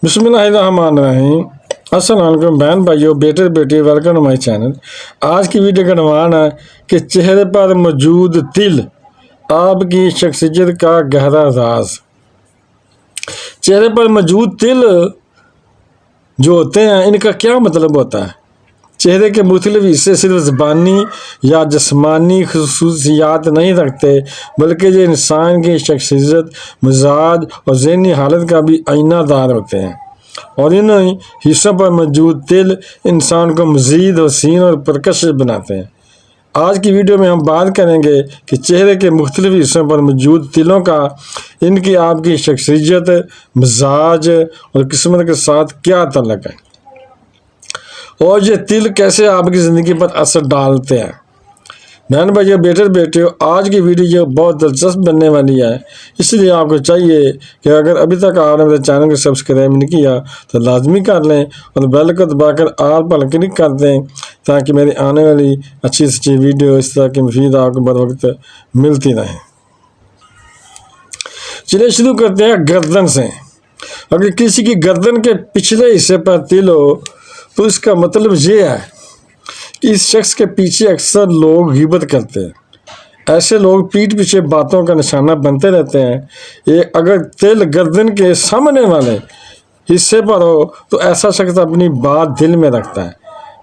बिस्मिल्लाहिर्रहमानिर्रहीम। अस्सलाम वालेकुम बहन भाइयों, बेटे बेटी, वेलकम टू माई चैनल। आज की वीडियो का عنوان है कि चेहरे पर मौजूद तिल आपकी शख्सियत का गहरा राज। चेहरे पर मौजूद तिल जो होते हैं, इनका क्या मतलब होता है? चेहरे के मुख्तलिफ हिस्से सिर्फ ज़बानी या जिस्मानी खसूसियात नहीं रखते, बल्कि ये इंसान की शख्सियत, मिजाज और ज़हनी हालत का भी आईनादार होते हैं। और इन हिस्सों पर मौजूद तिल इंसान को मज़ीद हसीन और परकशिश बनाते हैं। आज की वीडियो में हम बात करेंगे कि चेहरे के मुख्तलिफ हिस्सों पर मौजूद तिलों का इनकी आपकी शख्सियत, मिजाज और किस्मत के साथ क्या ताल्लुक़ है, और ये तिल कैसे आपकी ज़िंदगी पर असर डालते हैं। बहन भाइयों, बेटे बेटियों, आज की वीडियो बहुत दिलचस्प बनने वाली है, इसलिए आपको चाहिए कि अगर अभी तक आपने मेरे चैनल को सब्सक्राइब नहीं किया तो लाजमी कर लें और बेल को दबाकर आल पर क्लिक कर दें, ताकि मेरी आने वाली अच्छी से अच्छी वीडियो इस तरह की मुफीद आपको बर वक्त मिलती रहे। चलिए शुरू करते हैं गर्दन से। अगर किसी की गर्दन के पिछले हिस्से पर तिल हो तो इसका मतलब ये है कि इस शख्स के पीछे अक्सर लोग गिबत करते हैं। ऐसे लोग पीठ पीछे बातों का निशाना बनते रहते हैं। ये अगर तिल गर्दन के सामने वाले हिस्से पर हो तो ऐसा शख्स अपनी बात दिल में रखता है,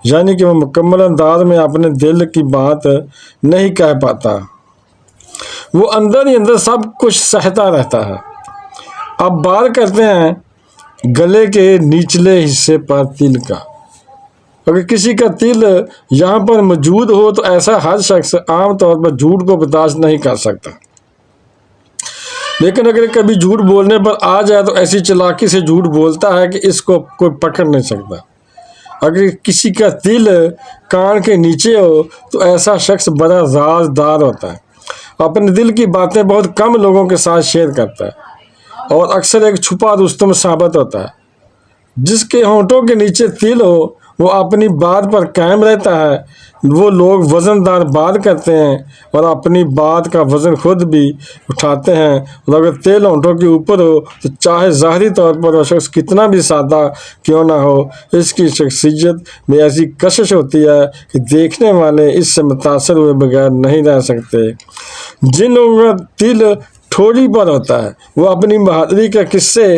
यानी कि वो मुकम्मल अंदाज में अपने दिल की बात नहीं कह पाता, वो अंदर ही अंदर सब कुछ सहता रहता है। अब बात करते हैं गले के निचले हिस्से पर तिल का। अगर किसी का तिल यहाँ पर मौजूद हो तो ऐसा हर शख्स आम तौर पर झूठ को बर्दाश्त नहीं कर सकता, लेकिन अगर कभी झूठ बोलने पर आ जाए तो ऐसी चालाकी से झूठ बोलता है कि इसको कोई पकड़ नहीं सकता। अगर किसी का तिल कान के नीचे हो तो ऐसा शख्स बड़ा राजदार होता है, अपने दिल की बातें बहुत कम लोगों के साथ शेयर करता है और अक्सर एक छुपा रुस्तम साबित होता है। जिसके होंठों के नीचे तिल हो वो अपनी बात पर कायम रहता है। वो लोग वज़नदार बात करते हैं और अपनी बात का वज़न खुद भी उठाते हैं। और अगर तिल होंठों के ऊपर हो तो चाहे ज़ाहरी तौर पर वो शख्स कितना भी सादा क्यों ना हो, इसकी शख्सियत में ऐसी कशिश होती है कि देखने वाले इससे मुतासर हुए बगैर नहीं रह सकते। जिन लोगों का तिल ठोड़ी पर होता है वो अपनी बहादुरी के किस्से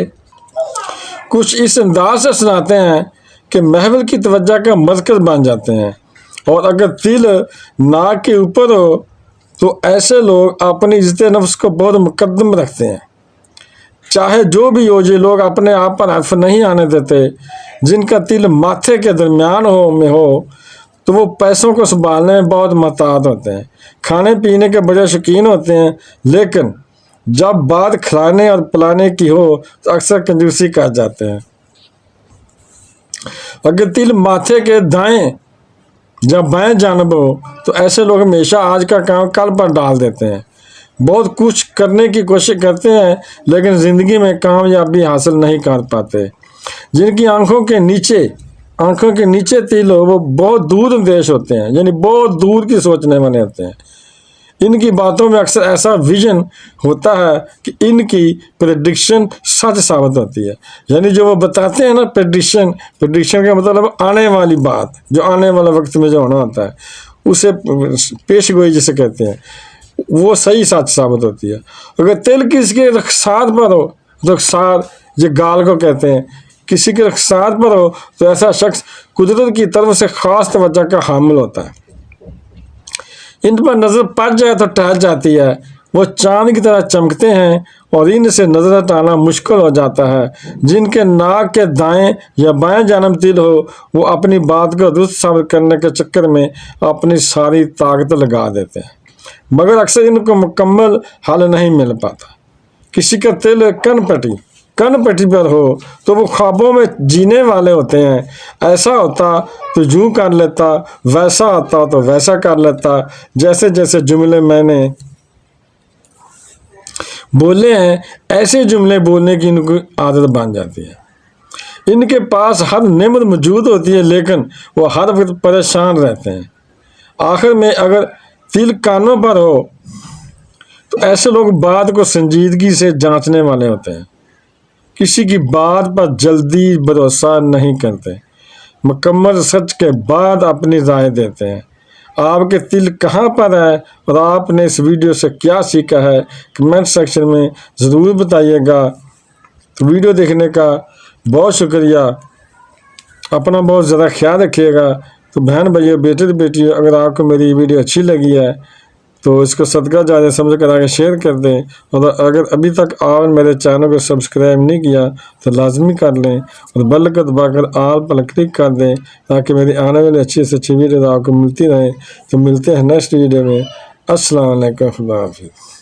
कुछ इस अंदाज से सुनाते हैं कि महफिल की तवज्जो का मरकज़ बन जाते हैं। और अगर तिल नाक के ऊपर हो तो ऐसे लोग अपनी इज्जत नफ्स को बहुत मुकद्दम रखते हैं। चाहे जो भी हो, ये लोग अपने आप पर हर्फ नहीं आने देते। जिनका तिल माथे के दरमियान हो तो वो पैसों को संभालने में बहुत मोहतात होते हैं, खाने पीने के बड़े शौकीन होते हैं, लेकिन जब बात खिलाने और पिलाने की हो तो अक्सर कंजूसी कर जाते हैं। अगर तिल माथे के दाएं या बाएं जानब हो तो ऐसे लोग हमेशा आज का काम कल पर डाल देते हैं, बहुत कुछ करने की कोशिश करते हैं लेकिन ज़िंदगी में कामयाबी हासिल नहीं कर पाते। जिनकी आंखों के नीचे तिल हो वो बहुत दूर अंदेश होते हैं, यानी बहुत दूर की सोचने वाले होते हैं। इनकी बातों में अक्सर ऐसा विजन होता है कि इनकी प्रेडिक्शन सच साबित होती है। यानी जो वो बताते हैं ना, प्रेडिक्शन का मतलब आने वाली बात, जो आने वाले वक्त में जो होना होता है उसे पेश गोई जिसे कहते हैं, वो सही सच साबित होती है। अगर तिल किसी के रख्सार पर हो, रख्सार जो गाल को कहते हैं, किसी के रख्सार पर हो तो ऐसा शख्स कुदरत की तरफ से ख़ास तवज्जो का हामिल होता है। इन पर नज़र पड़ जाए तो टहल जाती है, वो चांद की तरह चमकते हैं और इनसे नज़र हटाना मुश्किल हो जाता है। जिनके नाक के दाएं या बाएं जानब तिल हो वो अपनी बात को दुरुस्त साबित करने के चक्कर में अपनी सारी ताकत लगा देते हैं, मगर अक्सर इनको मुकम्मल हल नहीं मिल पाता। किसी का तिल कन पट्टी पर हो तो वो ख्वाबों में जीने वाले होते हैं। ऐसा होता तो यूँ कर लेता, वैसा होता तो वैसा कर लेता। जैसे जैसे जुमले मैंने बोले हैं ऐसे जुमले बोलने की इनको आदत बन जाती है। इनके पास हर नेमत मौजूद होती है लेकिन वो हर वक्त परेशान रहते हैं। आखिर में अगर तिल कानों पर हो तो ऐसे लोग बात को संजीदगी से जांचने वाले होते हैं کسی کی بات پر جلدی بھروسہ نہیں کرتے، مکمل سچ کے بعد اپنی رائے دیتے ہیں۔ آپ کے دل کہاں پر ہے اور آپ نے اس ویڈیو سے کیا سیکھا ہے، کمنٹ سیکشن میں ضرور بتائیے گا۔ تو ویڈیو دیکھنے کا بہت شکریہ، اپنا بہت زیادہ خیال رکھیے گا۔ تو بہن بھائیو، بیٹے بیٹیوں، اگر آپ کو میری ویڈیو اچھی لگی ہے تو اس کو صدقہ جاریہ سمجھ کر آگے شیئر کر دیں، اور اگر ابھی تک آپ نے میرے چینل کو سبسکرائب نہیں کیا تو لازمی کر لیں، اور بیل کو دبا کر آل پر کلک کر دیں تاکہ میری آنے والی اچھی سے اچھی ویڈیو آپ کو ملتی رہیں۔ تو ملتے ہیں نیکسٹ ویڈیو میں۔ السلام علیکم، خدا حافظ۔